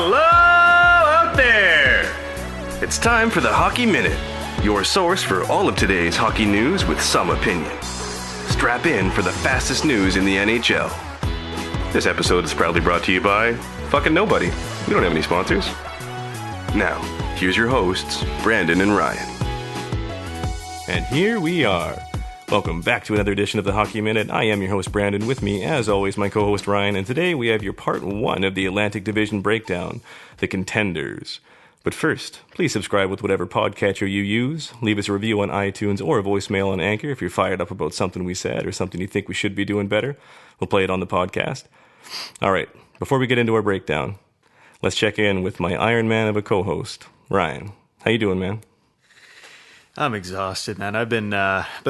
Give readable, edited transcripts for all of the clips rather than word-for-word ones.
Hello out there! It's time for the Hockey Minute, your source for all of today's hockey news with some opinion. Strap in for the fastest news in the NHL. This episode is proudly brought to you by fucking nobody. We don't have any sponsors. Now, here's your hosts, Brandon and Ryan. And here we are. Welcome back to another edition of the Hockey Minute. I am your host, Brandon. With me, as always, my co-host, Ryan. And today we have your part one of the Atlantic Division breakdown, the Contenders. But first, please subscribe with whatever podcatcher you use. Leave us a review on iTunes or a voicemail on Anchor if you're fired up about something we said or something you think we should be doing better. We'll play it on the podcast. All right, before we get into our breakdown, let's check in with my Iron Man of a co-host, Ryan. How you doing, man? I'm exhausted, man. I've been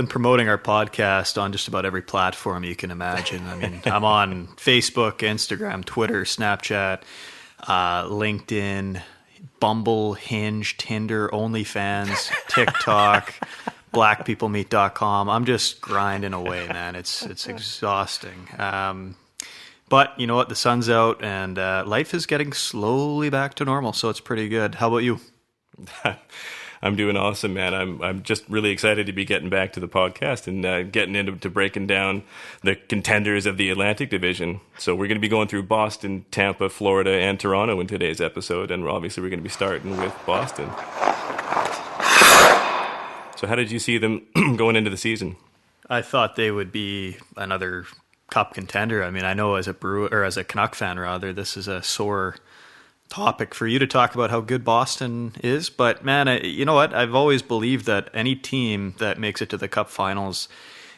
promoting our podcast on just about every platform you can imagine. I mean, I'm on Facebook, Instagram, Twitter, Snapchat, LinkedIn, Bumble, Hinge, Tinder, OnlyFans, TikTok, blackpeoplemeet.com. I'm just grinding away, man. It's exhausting. But you know what? The sun's out and life is getting slowly back to normal, so it's pretty good. How about you? I'm doing awesome, man. I'm just really excited to be getting back to the podcast and getting into breaking down the contenders of the Atlantic Division. So we're going to be going through Boston, Tampa, Florida, and Toronto in today's episode, and obviously we're going to be starting with Boston. So how did you see them going into the season? I thought they would be another Cup contender. I mean, I know as a Canuck fan, rather, this is a sore topic for you to talk about how good Boston is, but man, you know what? I've always believed that any team that makes it to the Cup Finals,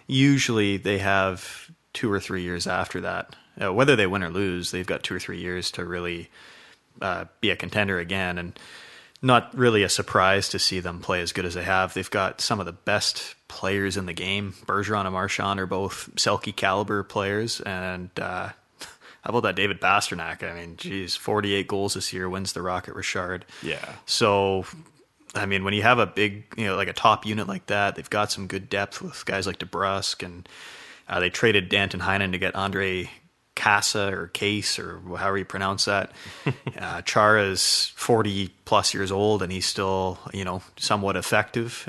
usually they have 2 or 3 years after that. Whether they win or lose, they've got 2 or 3 years to really be a contender again, and not really a surprise to see them play as good as they have. They've got some of the best players in the game. Bergeron and Marchand are both Selke caliber players, and how about that David Pastrnak? I mean, geez, 48 goals this year, wins the Rocket Richard. Yeah. So, I mean, when you have a big, like a top unit like that, they've got some good depth with guys like DeBrusk, and they traded Danton Heinen to get Andre Casa or Case or however you pronounce that. Chara's 40 plus years old and he's still, somewhat effective.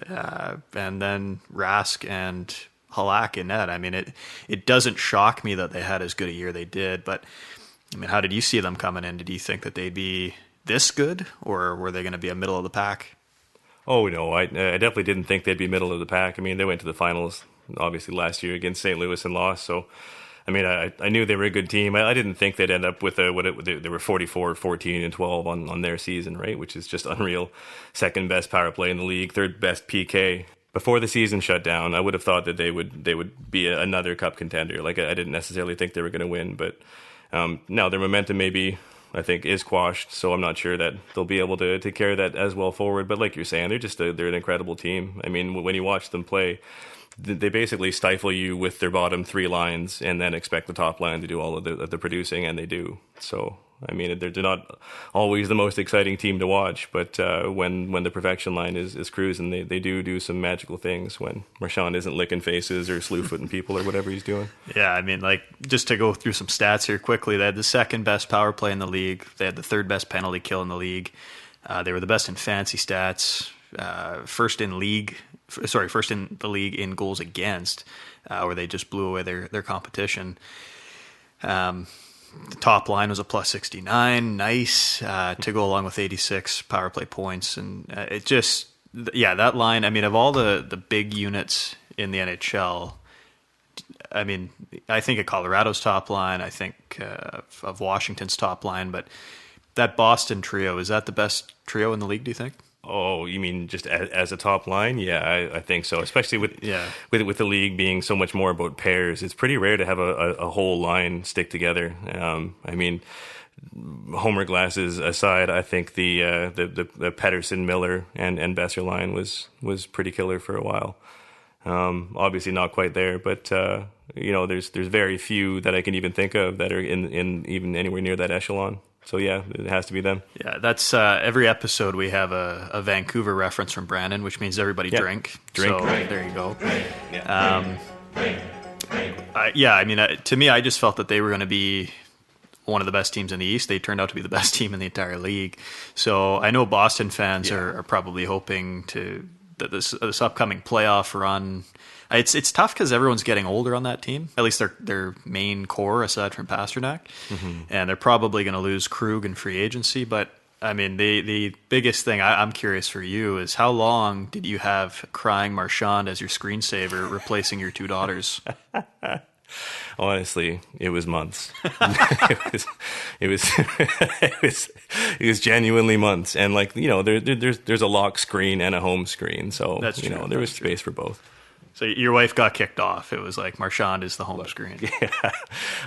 And then Rask and Halak in net. I mean, it doesn't shock me that they had as good a year they did, but I mean, how did you see them coming in? Did you think that they'd be this good, or were they going to be a middle of the pack? Oh, no, I definitely didn't think they'd be middle of the pack. I mean, they went to the finals, obviously, last year against St. Louis and lost, so I mean, I knew they were a good team. I didn't think they'd end up with they were 44, 14, and 12 on their season, right? Which is just unreal. Second best power play in the league, third best PK. Before the season shut down, I would have thought that they would be another Cup contender. Like, I didn't necessarily think they were going to win, but now their momentum maybe, I think, is quashed. So I'm not sure that they'll be able to carry that as well forward. But like you're saying, they're an incredible team. I mean, when you watch them play, they basically stifle you with their bottom 3 lines and then expect the top line to do all of the producing, and they do. So, I mean, they're not always the most exciting team to watch, but when the perfection line is cruising, they do some magical things when Marchand isn't licking faces or slew-footing people or whatever he's doing. Yeah, I mean, like, just to go through some stats here quickly, they had the second best power play in the league. They had the third best penalty kill in the league. They were the best in fantasy stats, first in the league in goals against, where they just blew away their competition. The top line was a plus 69, nice, to go along with 86 power play points. And that line, I mean, of all the big units in the NHL, I mean, I think of Colorado's top line, I think of Washington's top line, but that Boston trio, is that the best trio in the league, do you think? Oh, you mean just as a top line? Yeah, I think so. Especially with the league being so much more about pairs, it's pretty rare to have a whole line stick together. I mean, Homer glasses aside, I think the Pettersson, Miller, and Besser line was pretty killer for a while. Obviously not quite there, but there's very few that I can even think of that are in even anywhere near that echelon. So yeah, it has to be them. Yeah, that's every episode we have a Vancouver reference from Brandon, which means everybody drink. So there you go. Yeah. I mean, to me, I just felt that they were going to be one of the best teams in the East. They turned out to be the best team in the entire league. So I know Boston fans are probably hoping that this upcoming playoff run. It's tough because everyone's getting older on that team. At least their main core, aside from Pasternak, and they're probably going to lose Krug in free agency. But I mean, the biggest thing I'm curious for you is how long did you have crying Marchand as your screensaver, replacing your two daughters? Honestly, it was months. it was genuinely months, and like there's a lock screen and a home screen, so That's true. There was space for both. So your wife got kicked off. It was like Marchand is the home screen. Yeah,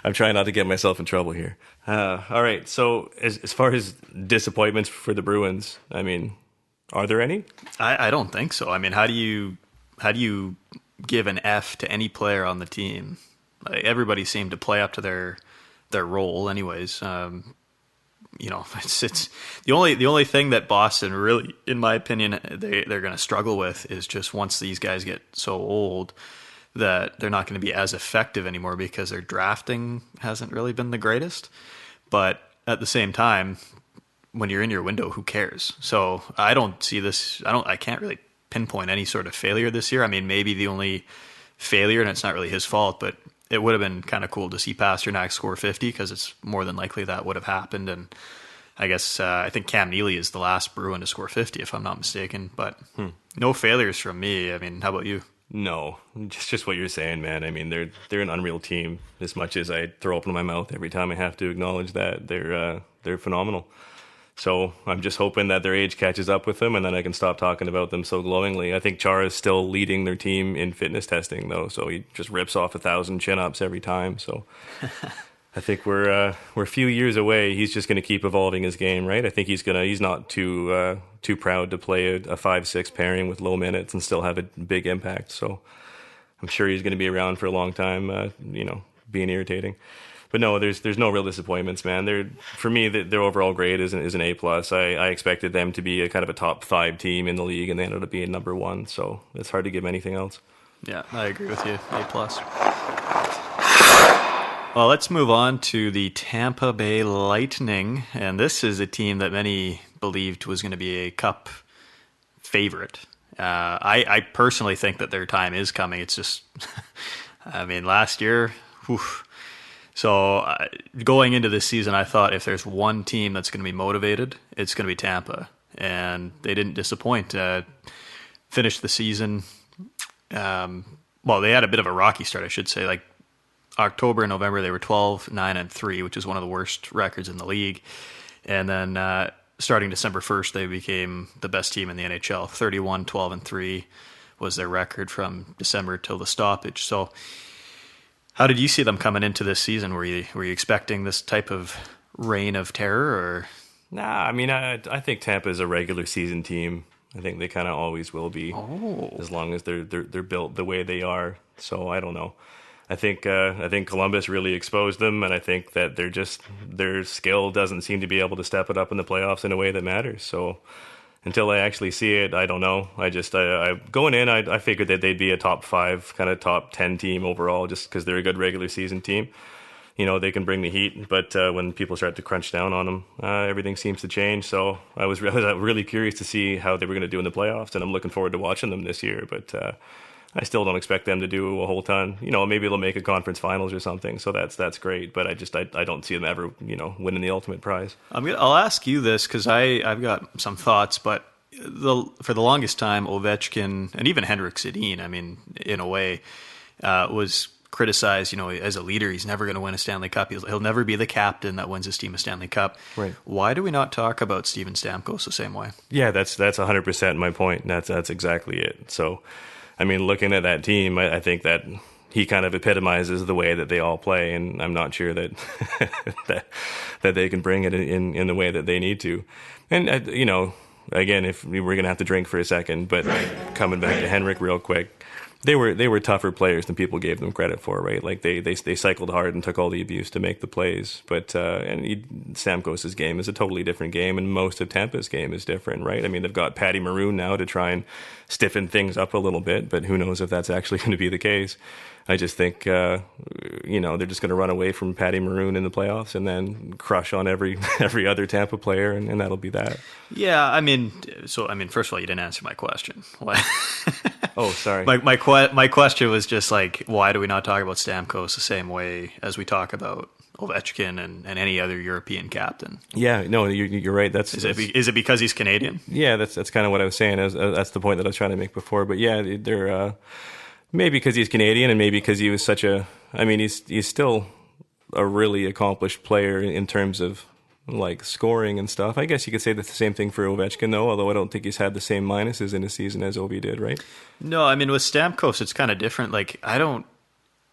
I'm trying not to get myself in trouble here. All right, so as far as disappointments for the Bruins, I mean, are there any? I don't think so. I mean, how do you give an F to any player on the team? Like, everybody seemed to play up to their role, anyways. It's the only thing that Boston really, in my opinion, they're going to struggle with is just once these guys get so old that they're not going to be as effective anymore because their drafting hasn't really been the greatest. But at the same time, when you're in your window, who cares? So I don't see this. I can't really pinpoint any sort of failure this year. I mean, maybe the only failure, and it's not really his fault, but it would have been kind of cool to see Pasternak score 50 because it's more than likely that would have happened. And I guess I think Cam Neely is the last Bruin to score 50, if I'm not mistaken. But no failures from me. I mean, how about you? No, just what you're saying, man. I mean, they're an unreal team. As much as I throw open my mouth every time I have to acknowledge that, they're phenomenal. So I'm just hoping that their age catches up with them, and then I can stop talking about them so glowingly. I think Chara is still leading their team in fitness testing, though, so he just rips off 1,000 chin-ups every time. So I think we're a few years away. He's just going to keep evolving his game, right? I think he's not too proud to play a 5-6 pairing with low minutes and still have a big impact. So I'm sure he's going to be around for a long time, being irritating. But no, there's no real disappointments, man. For me, their overall grade is an A+. I expected them to be a kind of a top 5 team in the league, and they ended up being number 1. So it's hard to give anything else. Yeah, I agree with you. A+. Well, let's move on to the Tampa Bay Lightning, and this is a team that many believed was going to be a Cup favorite. I personally think that their time is coming. It's just, I mean, last year, whew. So going into this season, I thought if there's one team that's going to be motivated, it's going to be Tampa. And they didn't disappoint. Finished the season, well, they had a bit of a rocky start, I should say. Like October and November, they were 12-9-3, which is one of the worst records in the league. And then starting December 1st, they became the best team in the NHL. 31-12-3 was their record from December till the stoppage. So how did you see them coming into this season? Were you expecting this type of reign of terror, or? Nah, I mean, I think Tampa is a regular season team. I think they kind of always will be, as long as they're built the way they are. So I don't know. I think Columbus really exposed them, and I think that their skill doesn't seem to be able to step it up in the playoffs in a way that matters. So until I actually see it, I don't know. I going in, I figured that they'd be a top 5, kind of top 10 team overall, just because they're a good regular season team. They can bring the heat, but when people start to crunch down on them, everything seems to change. So I was really curious to see how they were going to do in the playoffs, and I'm looking forward to watching them this year. But I still don't expect them to do a whole ton. Maybe they'll make a conference finals or something, so that's great. But I don't see them ever, winning the ultimate prize. I'll ask you this because I've got some thoughts, but for the longest time, Ovechkin and even Henrik Sedin, I mean, in a way, was criticized. As a leader, he's never going to win a Stanley Cup. He'll never be the captain that wins his team a Stanley Cup. Right. Why do we not talk about Steven Stamkos the same way? Yeah, that's 100% my point. That's exactly it. So, I mean, looking at that team, I think that he kind of epitomizes the way that they all play, and I'm not sure that that they can bring it in the way that they need to. And again, if we're going to have to drink for a second, but coming back to Henrik real quick, They were tougher players than people gave them credit for, right? Like they cycled hard and took all the abuse to make the plays. But Stamkos' game is a totally different game, and most of Tampa's game is different, right? I mean, they've got Patty Maroon now to try and stiffen things up a little bit, but who knows if that's actually going to be the case. I just think they're just going to run away from Patty Maroon in the playoffs and then crush on every other Tampa player, and that'll be that. Yeah, I mean, first of all, you didn't answer my question. Oh, sorry. My question was just like, why do we not talk about Stamkos the same way as we talk about Ovechkin and any other European captain? Yeah, no, you're right. Is it because he's Canadian? Yeah, that's kind of what I was saying. That's the point that I was trying to make before. But yeah, they're maybe because he's Canadian, and maybe because he was he's still a really accomplished player in terms of like scoring and stuff. I guess you could say the same thing for Ovechkin, though, although I don't think he's had the same minuses in his season as Ovi did, right? No, I mean, with Stamkos, it's kind of different. Like,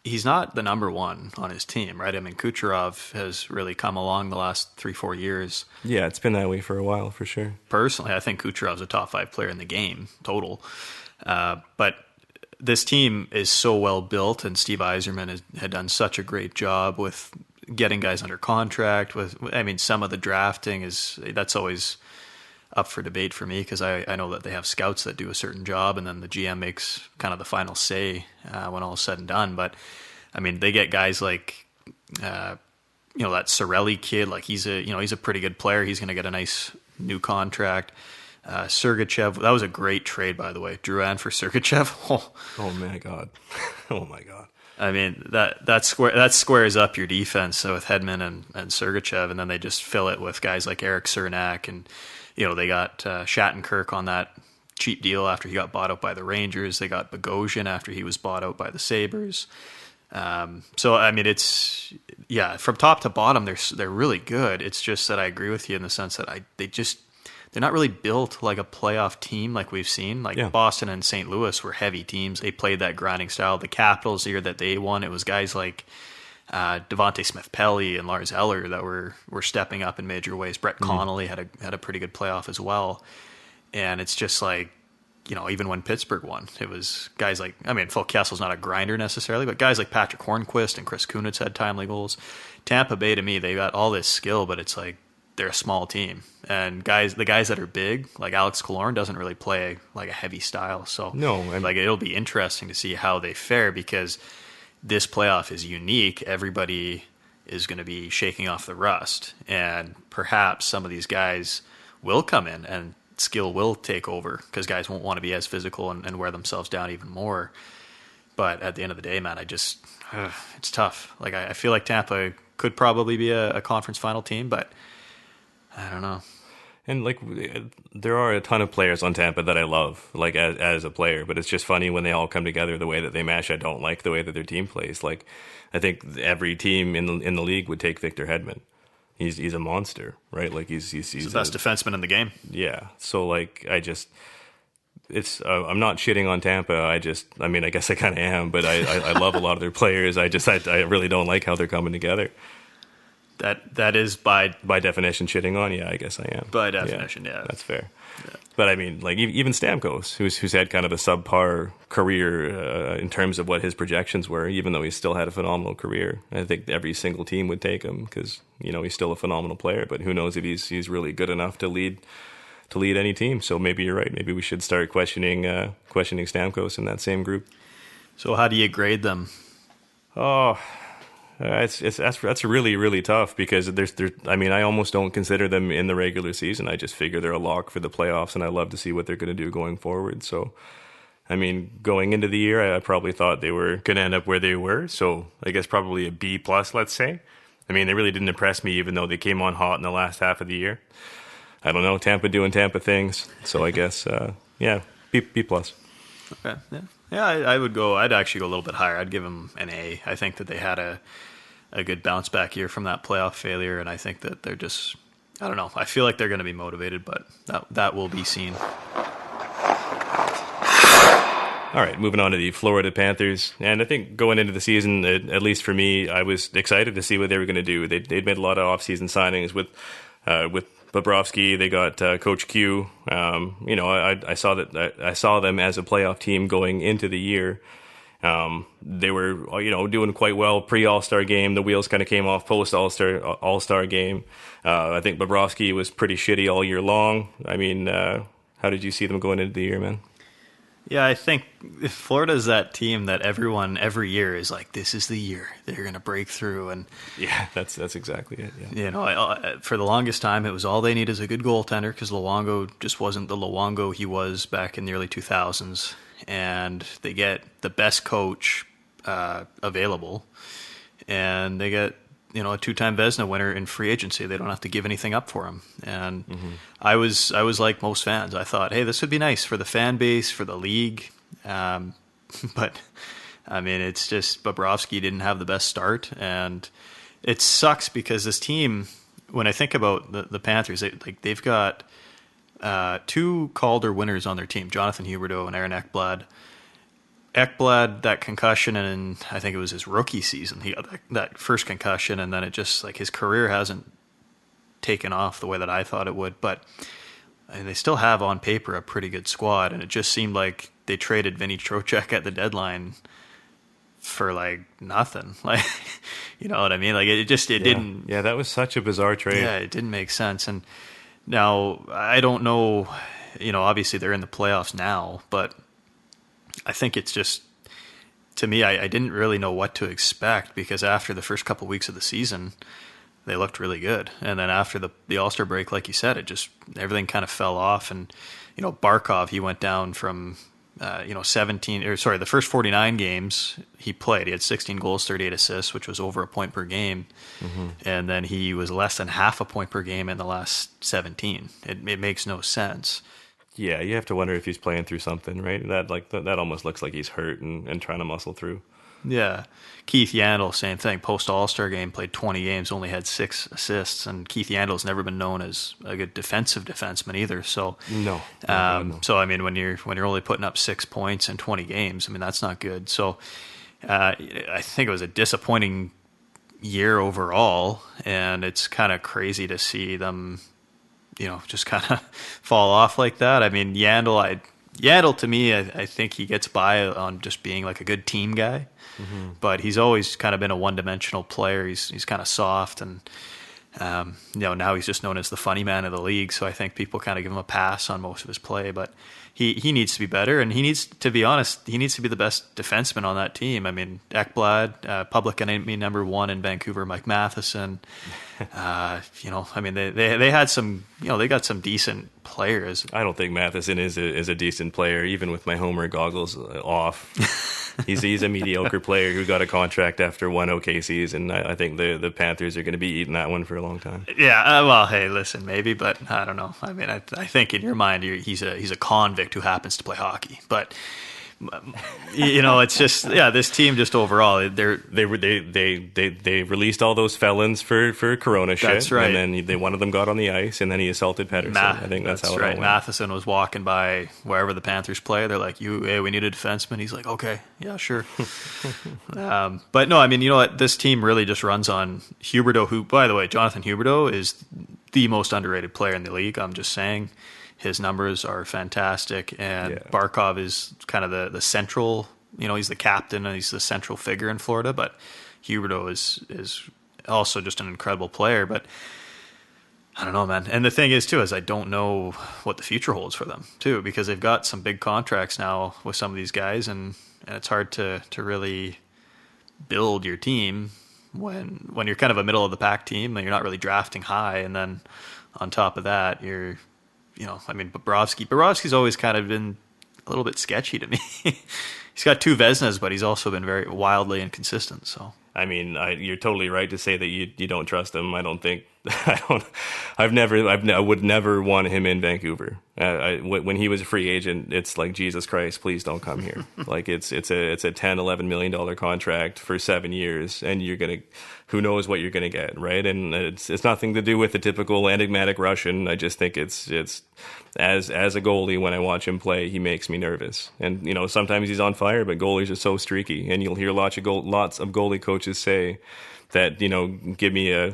he's not the number one on his team, right? I mean, Kucherov has really come along the last 3-4 years. Yeah, it's been that way for a while, for sure. Personally, I think Kucherov's a top 5 player in the game, total. But this team is so well built, and Steve Yzerman had done such a great job with getting guys under contract. Some of the drafting that's always up for debate for me, because I know that they have scouts that do a certain job, and then the GM makes kind of the final say when all is said and done. But I mean, they get guys like that Cirelli kid. Like he's a pretty good player. He's going to get a nice new contract. Sergachev, that was a great trade, by the way. Drouin for Sergachev. Oh my god. Oh my god. I mean, that squares up your defense with Hedman and Sergachev, and then they just fill it with guys like Eric Cernak, and they got Shattenkirk on that cheap deal after he got bought out by the Rangers. They got Bogosian after he was bought out by the Sabres. So I mean, it's from top to bottom, they're really good. It's just that I agree with you in the sense that they're not really built like a playoff team like we've seen. Boston and St. Louis were heavy teams. They played that grinding style. The Capitals, the year that they won, it was guys like Devontae Smith-Pelly and Lars Eller that were stepping up in major ways. Brett Connolly had a pretty good playoff as well. And it's just like, even when Pittsburgh won, it was guys like, Phil Kessel's not a grinder necessarily, but guys like Patrick Hornquist and Chris Kunitz had timely goals. Tampa Bay, to me, they got all this skill, but it's like, they're a small team, and the guys that are big, like Alex Killorn, doesn't really play like a heavy style. So it'll be interesting to see how they fare, because this playoff is unique. Everybody is going to be shaking off the rust, and perhaps some of these guys will come in and skill will take over, because guys won't want to be as physical and wear themselves down even more. But at the end of the day, man, it's tough. Like I feel like Tampa could probably be a conference final team, but I don't know. And there are a ton of players on Tampa that I love, like as a player, but it's just funny when they all come together the way that they mesh. I don't like the way that their team plays. Like, I think every team in the league would take Victor Hedman. He's a monster, right? Like he's the best defenseman in the game. Yeah. So I'm not shitting on Tampa. I guess I kind of am, but I love a lot of their players. I really don't like how they're coming together. That is by definition shitting on. Yeah, I guess I am. By definition, yeah. That's fair. Yeah. But I mean, like even Stamkos, who's had kind of a subpar career in terms of what his projections were, even though he still had a phenomenal career. I think every single team would take him because he's still a phenomenal player. But who knows if he's really good enough to lead any team? So maybe you're right. Maybe we should start questioning Stamkos in that same group. So how do you grade them? Oh. That's really, really tough, because I almost don't consider them in the regular season. I just figure they're a lock for the playoffs, and I love to see what they're going to do going forward. So, going into the year, I probably thought they were going to end up where they were. So I guess probably a B+, let's say. They really didn't impress me, even though they came on hot in the last half of the year. I don't know, Tampa doing Tampa things. So I guess, B+. Okay, yeah. I'd actually go a little bit higher. I'd give them an A. I think that they had a good bounce back year from that playoff failure, and I think that they're just, I don't know, I feel like they're going to be motivated, but that will be seen. All right, moving on to the Florida Panthers, and I think going into the season, at least for me, I was excited to see what they were going to do. They'd made a lot of offseason signings with Bobrovsky. They got Coach Q. I saw them as a playoff team going into the year. They were, doing quite well pre-All-Star game. The wheels kind of came off post-All-Star game. I think Bobrovsky was pretty shitty all year long. I mean, how did you see them going into the year, man? Yeah, I think Florida's that team that everyone every year is like, this is the year they're going to break through. And yeah, that's exactly it. Yeah. For the longest time, it was all they need is a good goaltender, because Luongo just wasn't the Luongo he was back in the early 2000s. And they get the best coach available, and they get a two-time Vezina winner in free agency. They don't have to give anything up for him. And I was like most fans. I thought, hey, this would be nice for the fan base, for the league. But I mean, it's just Bobrovsky didn't have the best start, and it sucks because this team, when I think about the Panthers, they've got two Calder winners on their team, Jonathan Huberdeau and Aaron Ekblad. Ekblad, that concussion, and I think it was his rookie season, he got that first concussion, and then it just, his career hasn't taken off the way that I thought it would. But they still have, on paper, a pretty good squad, and it just seemed like they traded Vinny Trocheck at the deadline for, nothing. You know what I mean? It didn't... Yeah, that was such a bizarre trade. Yeah, it didn't make sense. And now, I don't know, obviously they're in the playoffs now, but I think it's just, to me, I didn't really know what to expect, because after the first couple of weeks of the season, they looked really good. And then after the All-Star break, like you said, everything kind of fell off. And, Barkov, he went down from, the first 49 games he played, he had 16 goals, 38 assists, which was over a point per game. Mm-hmm. And then he was less than half a point per game in the last 17. It makes no sense. Yeah, you have to wonder if he's playing through something, right? That almost looks like he's hurt and trying to muscle through. Yeah. Keith Yandle, same thing. Post All-Star game, played 20 games, only had 6 assists, and Keith Yandle's never been known as a good defensive defenseman either. So no. So I mean, when you're only putting up 6 points in 20 games, I mean, that's not good. So I think it was a disappointing year overall, and it's kind of crazy to see them just kind of fall off like that. I mean, Yandle to me, I think he gets by on just being a good team guy, but he's always kind of been a one-dimensional player. He's kind of soft, and now he's just known as the funny man of the league. So I think people kind of give him a pass on most of his play, but he needs to be better, and he needs to be honest. He needs to be the best defenseman on that team. I mean, Ekblad, public enemy number 1 in Vancouver, Mike Matheson. I mean, they had some, they got some decent players. I don't think Matheson is a decent player, even with my Homer goggles off. He's a mediocre player who got a contract after one okay season. I think the Panthers are going to be eating that one for a long time. Yeah, well, hey, listen, maybe, but I don't know. I mean, I think in your mind, he's a convict who happens to play hockey, but. It's just this team just overall they released all those felons for Corona shit. That's right. And then one of them got on the ice, and then he assulted Pettersson. I think that's how it all went. Matheson was walking by wherever the Panthers play. They're like, "Hey, we need a defenseman." He's like, "Okay, yeah, sure." But no, I mean, you know what? This team really just runs on Huberdeau. Who, by the way, Jonathan Huberdeau is the most underrated player in the league. I'm just saying. His numbers are fantastic, and Barkov is kind of the central, he's the captain and he's the central figure in Florida, but Huberdeau is also just an incredible player. But I don't know, man. And the thing is, too, is I don't know what the future holds for them, too, because they've got some big contracts now with some of these guys, and it's hard to really build your team when you're kind of a middle-of-the-pack team and you're not really drafting high, and then on top of that, you're I mean, Bobrovsky's always kind of been a little bit sketchy to me. He's got 2 Vezinas, but he's also been very wildly inconsistent. So I mean, you're totally right to say that you don't trust him. I don't think I would never want him in Vancouver. When he was a free agent, it's like, Jesus Christ, please don't come here. It's a $10-11 million contract for 7 years, and who knows what you're gonna get, right? And it's nothing to do with the typical enigmatic Russian. I just think it's as a goalie, when I watch him play, he makes me nervous. And sometimes he's on fire, but goalies are so streaky, and you'll hear lots of goalie coaches say that give me a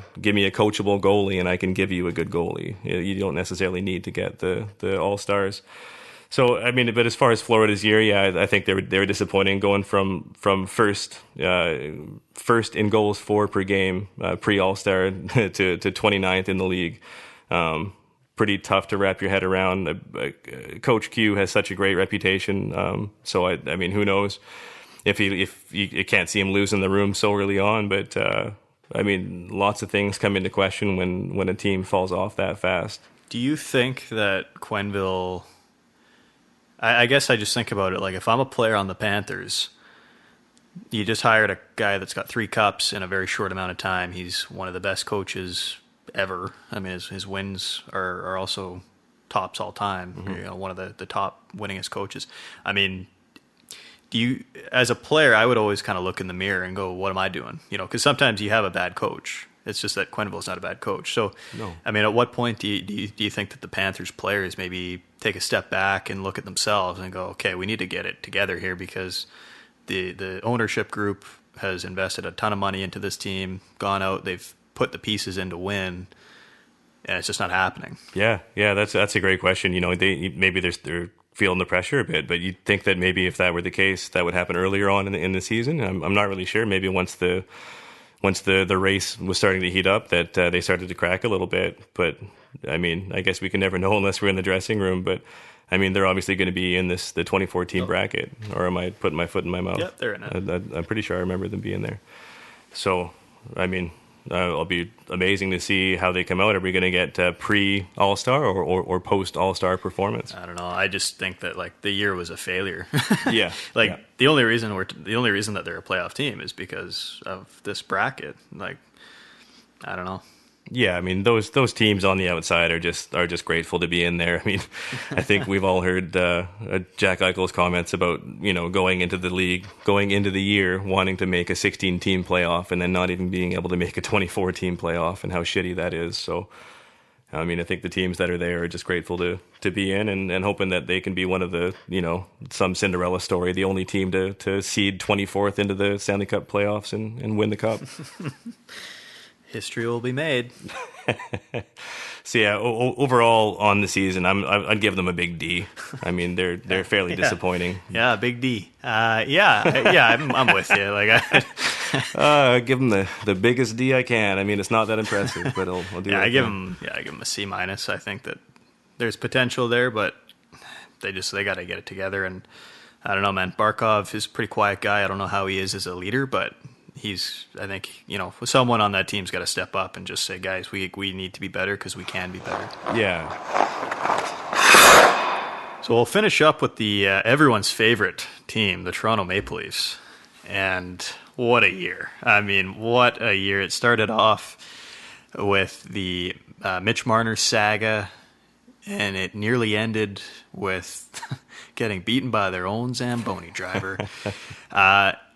coachable goalie and I can give you a good goalie. You don't necessarily need to get the all-stars. So I mean, but as far as Florida's year, yeah, I think they were disappointing, going from first in goals for per game pre All-Star to 29th in the league. Pretty tough to wrap your head around. Coach Q has such a great reputation, so I mean, who knows if you can't see him losing the room so early on, but I mean, lots of things come into question when a team falls off that fast. Do you think that Quenneville? I guess I just think about it like, if I'm a player on the Panthers, you just hired a guy that's got 3 cups in a very short amount of time. He's one of the best coaches ever. I mean, his wins are also tops all time. Mm-hmm. You know, one of the top winningest coaches. I mean, do you, as a player, I would always kind of look in the mirror and go, what am I doing? You know, because sometimes you have a bad coach. It's just that Quenneville's not a bad coach. So, no. I mean, at what point do you think that the Panthers players maybe take a step back and look at themselves and go, okay, we need to get it together here, because the ownership group has invested a ton of money into this team, gone out, they've put the pieces in to win, and it's just not happening. Yeah, that's a great question. You know, maybe they're feeling the pressure a bit, but you'd think that maybe if that were the case, that would happen earlier on in the season. I'm not really sure. Maybe once the race was starting to heat up, that they started to crack a little bit. But I mean, I guess we can never know unless we're in the dressing room. But I mean, they're obviously going to be in the 2014 bracket, or am I putting my foot in my mouth? Yep, they're in it. I'm pretty sure I remember them being there. So, I mean, it'll be amazing to see how they come out. Are we going to get pre-All-Star or post-All-Star performance? I don't know. I just think that like the year was a failure. Yeah. The only reason that they're a playoff team is because of this bracket. Like, I don't know. Yeah, I mean, those teams on the outside are just grateful to be in there. I mean, I think we've all heard Jack Eichel's comments about, you know, going into the year wanting to make a 16-team playoff and then not even being able to make a 24-team playoff, and how shitty that is. So, I mean, I think the teams that are there are just grateful to be in, and hoping that they can be one of the, you know, some Cinderella story, the only team to seed 24th into the Stanley Cup playoffs and win the cup. History will be made. So yeah, overall on the season, I'd give them a big D. I mean, they're fairly disappointing. Yeah, big D. I'm with you. Like, I give them the biggest D I can. I mean, it's not that impressive, but I'll do. I give them a C minus. I think that there's potential there, but they got to get it together. And I don't know, man. Barkov is a pretty quiet guy. I don't know how he is as a leader, but I think, you know, someone on that team's got to step up and just say, guys, we need to be better because we can be better. Yeah. So we'll finish up with the everyone's favorite team, the Toronto Maple Leafs. And what a year. I mean, what a year. It started off with the Mitch Marner saga, and it nearly ended with getting beaten by their own Zamboni driver.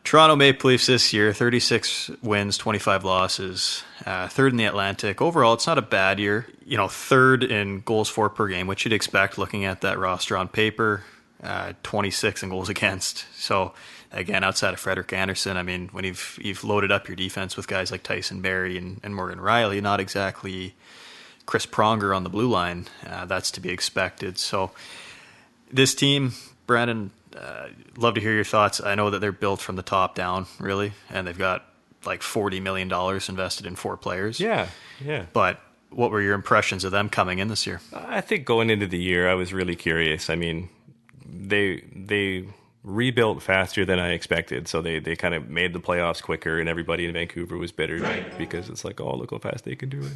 Toronto Maple Leafs this year, 36 wins, 25 losses, third in the Atlantic. Overall, it's not a bad year. You know, third in goals for per game, which you'd expect looking at that roster on paper. 26 in goals against. So, again, outside of Frederik Andersen, I mean, when you've loaded up your defense with guys like Tyson Barrie and Morgan Rielly, not exactly Chris Pronger on the blue line, that's to be expected. So, this team, Brandon, love to hear your thoughts. I know that they're built from the top down, really, and they've got like $40 million invested in 4 players. Yeah. But what were your impressions of them coming in this year? I think going into the year, I was really curious. I mean, they rebuilt faster than I expected, so they kind of made the playoffs quicker, and everybody in Vancouver was bitter because it's like, oh, look how fast they can do it.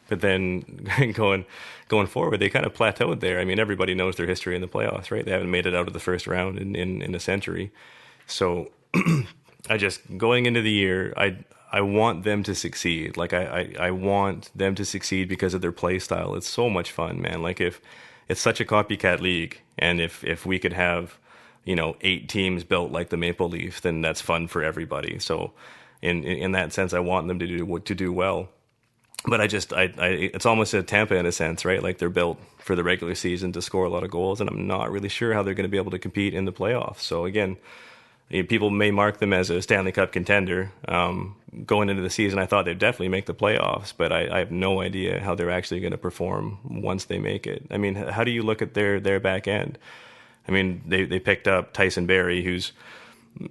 But then going forward, they kind of plateaued there. I mean, everybody knows their history in the playoffs, right? They haven't made it out of the first round in a century. So going into the year, I want them to succeed. Like I want them to succeed because of their play style. It's so much fun, man. Like if it's such a copycat league, and if we could have, you know, 8 teams built like the Maple Leafs, then that's fun for everybody. So in that sense, I want them to do well. But it's almost a Tampa in a sense, right? Like they're built for the regular season to score a lot of goals, and I'm not really sure how they're going to be able to compete in the playoffs. So again, People may mark them as a Stanley Cup contender. Going into the season, I thought they'd definitely make the playoffs, but I have no idea how they're actually going to perform once they make it. I mean, how do you look at their back end? I mean, they picked up Tyson Barrie, who's,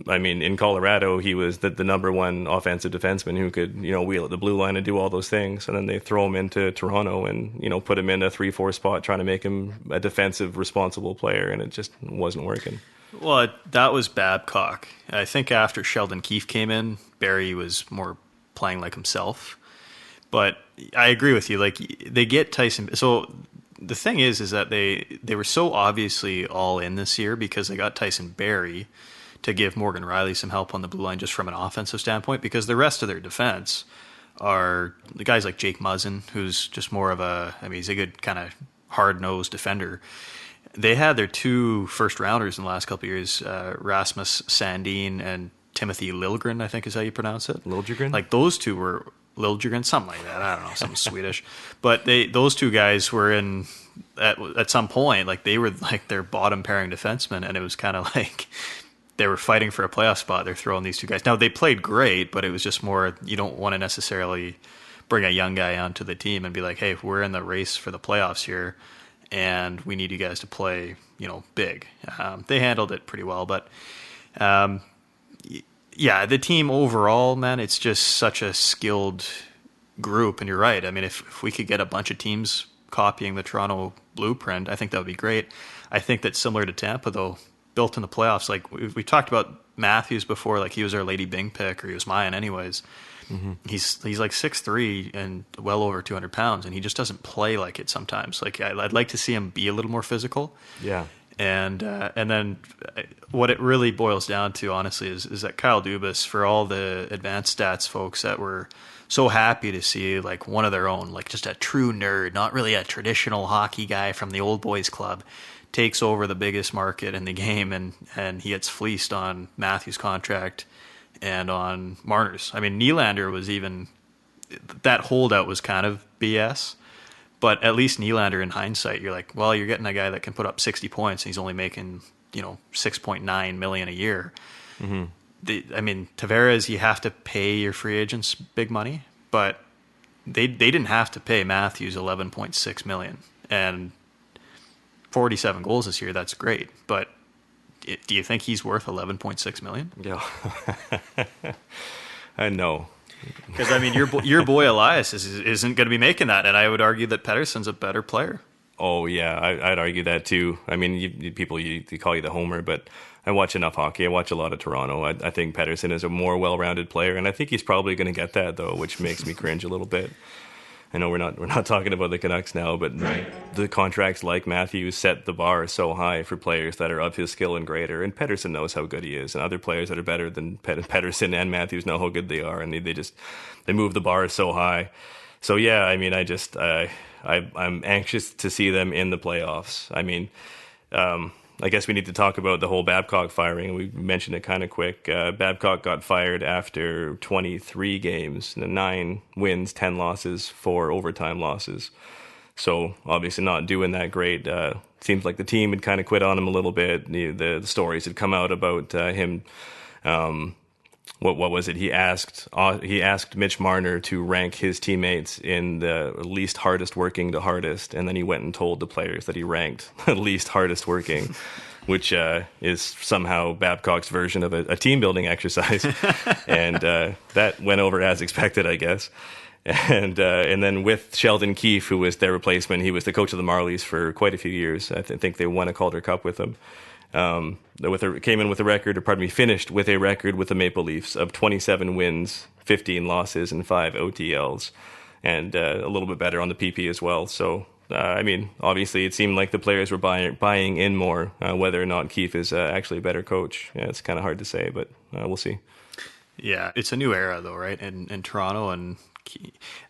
I mean, in Colorado, he was the number one offensive defenseman who could, wheel at the blue line and do all those things. And then they throw him into Toronto and, put him in a 3-4 spot, trying to make him a defensive, responsible player, and it just wasn't working. Well, that was Babcock. I think after Sheldon Keefe came in, Barry was more playing like himself. But I agree with you. Like, they get Tyson. So the thing is that they were so obviously all in this year because they got Tyson Barrie to give Morgan Riley some help on the blue line just from an offensive standpoint, because the rest of their defense are the guys like Jake Muzzin, who's just more of he's a good kind of hard-nosed defender. They had their 2 first-rounders in the last couple of years, Rasmus Sandin and Timothy Liljegren, I think is how you pronounce it. Liljegren? Like, those two were Liljegren, something like that. I don't know, something Swedish. But those 2 guys were in, at some point, like, they were like their bottom-pairing defensemen, and it was kind of like they were fighting for a playoff spot. They're throwing these 2 guys. Now, they played great, but it was just more, you don't want to necessarily bring a young guy onto the team and be like, hey, we're in the race for the playoffs here, and we need you guys to play, big. They handled it pretty well, but yeah, the team overall, man, it's just such a skilled group, and you're right. I mean, if we could get a bunch of teams copying the Toronto blueprint, I think that would be great. I think that's similar to Tampa, though, built in the playoffs. Like, we talked about Matthews before, like he was our Lady Bing pick, or he was mine anyways. Mm-hmm. He's like 6'3" and well over 200 pounds, and he just doesn't play like it sometimes. Like, I'd like to see him be a little more physical. Yeah. And then what it really boils down to, honestly, is that Kyle Dubas, for all the advanced stats folks that were so happy to see, like, one of their own, like just a true nerd, not really a traditional hockey guy from the old boys club, takes over the biggest market in the game, and he gets fleeced on Matthews' contract and on Marner's. I mean, Nylander was even, that holdout was kind of BS, but at least Nylander, in hindsight, you're like, well, you're getting a guy that can put up 60 points, and he's only making, $6.9 million a year. Mm-hmm. I mean, Tavares, you have to pay your free agents big money, but they didn't have to pay Matthews $11.6 million, and 47 goals this year. That's great, but do you think he's worth $11.6 million? Yeah. I know. Because, I mean, your boy Elias isn't going to be making that, and I would argue that Pettersson's a better player. Oh, yeah, I'd argue that too. I mean, people call you the homer, but I watch enough hockey. I watch a lot of Toronto. I think Pettersson is a more well-rounded player, and I think he's probably going to get that, though, which makes me cringe a little bit. I know we're not talking about the Canucks now, but the contracts like Matthews set the bar so high for players that are of his skill and greater. And Pettersson knows how good he is, and other players that are better than Pettersson and Matthews know how good they are, and they move the bar so high. So yeah, I mean, I'm anxious to see them in the playoffs. I mean, I guess we need to talk about the whole Babcock firing. We mentioned it kind of quick. Babcock got fired after 23 games, 9 wins, 10 losses, 4 overtime losses. So obviously not doing that great. Seems like the team had kind of quit on him a little bit. The stories had come out about him. What was it? He asked Mitch Marner to rank his teammates in the least hardest working to hardest, and then he went and told the players that he ranked least hardest working, which is somehow Babcock's version of a team building exercise, and that went over as expected, I guess. And then with Sheldon Keefe, who was their replacement, he was the coach of the Marlies for quite a few years. I think they won a Calder Cup with him. Finished with a record with the Maple Leafs of 27 wins, 15 losses, and 5 OTLs, and a little bit better on the PP as well. So, I mean, obviously it seemed like the players were buying in more. Whether or not Keefe is actually a better coach, it's kind of hard to say, but we'll see. Yeah, it's a new era, though, right? In Toronto, and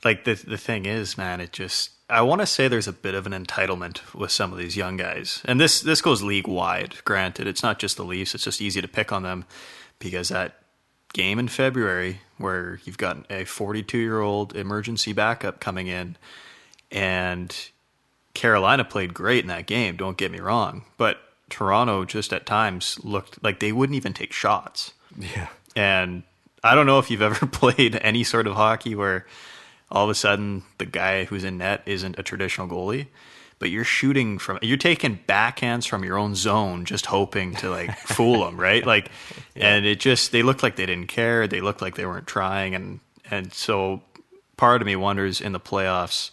like the thing is, man, I want to say there's a bit of an entitlement with some of these young guys. And this goes league-wide, granted. It's not just the Leafs. It's just easy to pick on them because that game in February where you've got a 42-year-old emergency backup coming in, and Carolina played great in that game, don't get me wrong. But Toronto just at times looked like they wouldn't even take shots. Yeah. And I don't know if you've ever played any sort of hockey where all of a sudden the guy who's in net isn't a traditional goalie, but you're taking backhands from your own zone, just hoping to like fool them, right? Like, yeah. And they looked like they didn't care. They looked like they weren't trying. And so part of me wonders in the playoffs,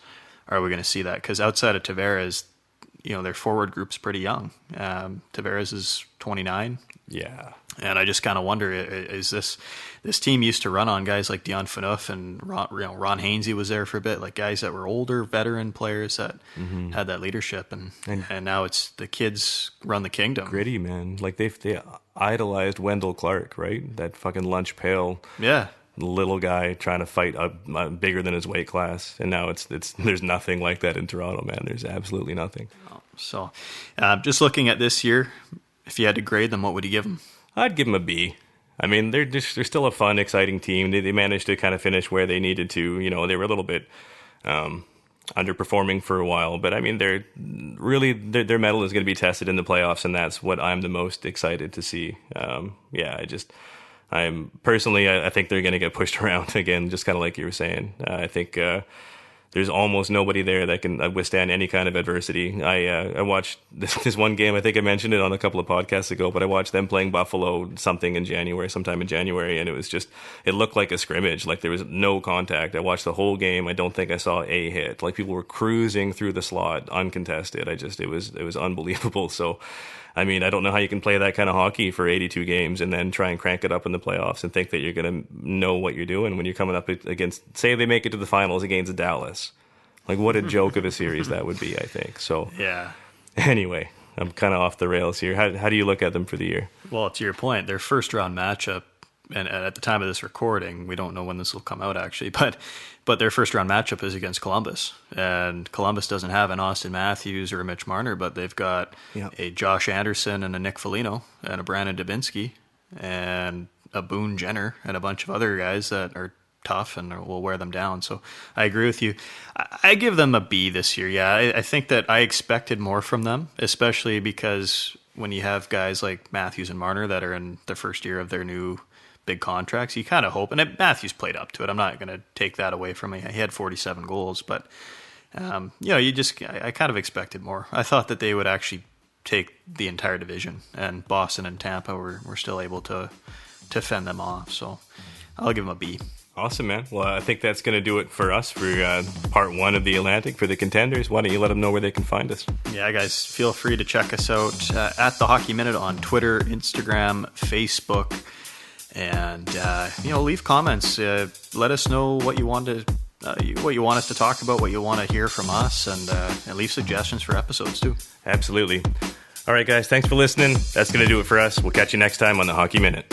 are we going to see that? Because outside of Tavares, their forward group's pretty young. Tavares is 29. Yeah. And I just kind of wonder, is this team used to run on guys like Dion Phaneuf and Ron Hainsey was there for a bit, like guys that were older, veteran players that had that leadership, and now it's the kids run the kingdom. Gritty, man. Like they idolized Wendell Clark, right? That fucking lunch pail. Yeah. Little guy trying to fight bigger than his weight class, and now it's there's nothing like that in Toronto, man. There's absolutely nothing. So, just looking at this year, if you had to grade them, what would you give them? I'd give them a B. I mean, they're still a fun, exciting team. They managed to kind of finish where they needed to. They were a little bit underperforming for a while, but I mean, their mettle is going to be tested in the playoffs, and that's what I'm the most excited to see. I think they're going to get pushed around again, just kind of like you were saying. I think there's almost nobody there that can withstand any kind of adversity. I watched this one game. I think I mentioned it on a couple of podcasts ago, but I watched them playing Buffalo sometime in January, and it looked like a scrimmage. Like there was no contact. I watched the whole game. I don't think I saw a hit. Like people were cruising through the slot uncontested. It was unbelievable. So, I mean, I don't know how you can play that kind of hockey for 82 games and then try and crank it up in the playoffs and think that you're going to know what you're doing when you're coming up against, say they make it to the finals against Dallas. Like, what a joke of a series that would be, I think. So, yeah. Anyway, I'm kind of off the rails here. How do you look at them for the year? Well, to your point, their first round matchup, and at the time of this recording, we don't know when this will come out actually, but their first round matchup is against Columbus, and Columbus doesn't have an Austin Matthews or a Mitch Marner, but they've got a Josh Anderson and a Nick Foligno and a Brandon Dubinsky and a Boone Jenner and a bunch of other guys that are tough and will wear them down. So I agree with you. I give them a B this year. Yeah, I think that I expected more from them, especially because when you have guys like Matthews and Marner that are in the first year of their new big contracts, you kind of hope, and Matthews played up to it. I'm not going to take that away from him. He had 47 goals, but I kind of expected more. I thought that they would actually take the entire division, and Boston and Tampa were still able to fend them off. So I'll give them a B. Awesome, man. Well, I think that's going to do it for us for part one of the Atlantic for the contenders. Why don't you let them know where they can find us? Yeah, guys, feel free to check us out at The Hockey Minute on Twitter, Instagram, Facebook, and leave comments. Let us know what you want us to talk about, what you want to hear from us, and leave suggestions for episodes too. Absolutely. All right, guys, thanks for listening. That's going to do it for us. We'll catch you next time on The Hockey Minute.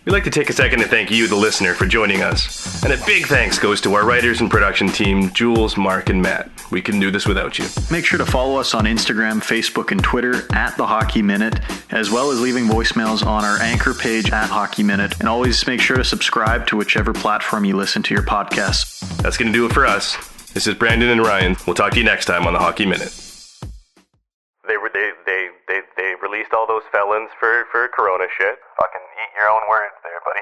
We'd like to take a second to thank you, the listener, for joining us. And a big thanks goes to our writers and production team, Jules, Mark, and Matt. We couldn't do this without you. Make sure to follow us on Instagram, Facebook, and Twitter at The Hockey Minute, as well as leaving voicemails on our Anchor page at Hockey Minute. And always make sure to subscribe to whichever platform you listen to your podcasts. That's going to do it for us. This is Brandon and Ryan. We'll talk to you next time on The Hockey Minute. They released all those felons for Corona shit. Fucking eat your own words there, buddy.